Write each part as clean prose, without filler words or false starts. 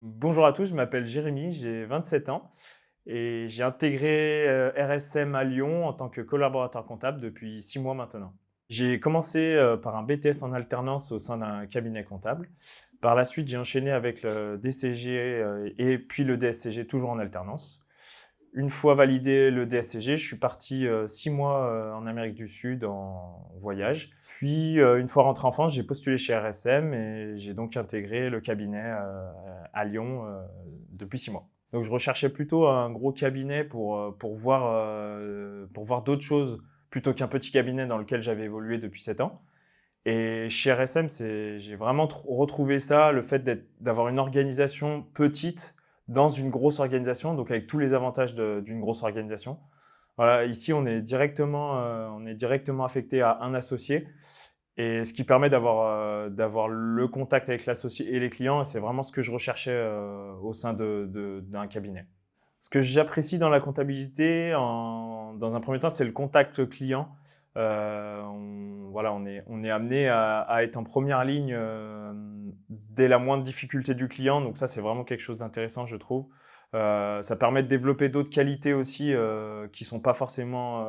Bonjour à tous, je m'appelle Jérémy, j'ai 27 ans et j'ai intégré RSM à Lyon en tant que collaborateur comptable depuis 6 mois maintenant. J'ai commencé par un BTS en alternance au sein d'un cabinet comptable. Par la suite, j'ai enchaîné avec le DCG et puis le DSCG toujours en alternance. Une fois validé le DSCG, je suis parti 6 mois en Amérique du Sud en voyage. Puis, une fois rentré en France, j'ai postulé chez RSM et j'ai donc intégré le cabinet à Lyon depuis 6 mois. Donc je recherchais plutôt un gros cabinet pour voir d'autres choses plutôt qu'un petit cabinet dans lequel j'avais évolué depuis 7 ans. Et chez RSM, j'ai vraiment retrouvé ça, le fait d'avoir une organisation petite dans une grosse organisation, donc avec tous les avantages d'une grosse organisation. Voilà, ici, on est directement affecté à un associé et ce qui permet d'avoir le contact avec l'associé et les clients, et c'est vraiment ce que je recherchais au sein d'un cabinet. Ce que j'apprécie dans la comptabilité, dans un premier temps, c'est le contact client. On est amené à être en première ligne dès la moindre difficulté du client. Donc ça, c'est vraiment quelque chose d'intéressant, je trouve. Ça permet de développer d'autres qualités aussi qui ne sont pas forcément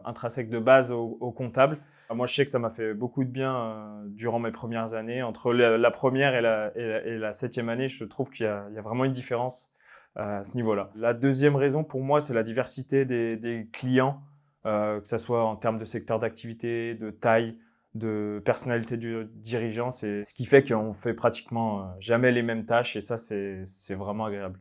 intrinsèques de base au comptable. Moi, je sais que ça m'a fait beaucoup de bien durant mes premières années. Entre la première et la septième année, je trouve qu'il y a vraiment une différence à ce niveau-là. La deuxième raison pour moi, c'est la diversité des clients, que ça soit en termes de secteur d'activité, de taille, de personnalité du dirigeant. C'est ce qui fait qu'on fait pratiquement jamais les mêmes tâches et ça, c'est vraiment agréable.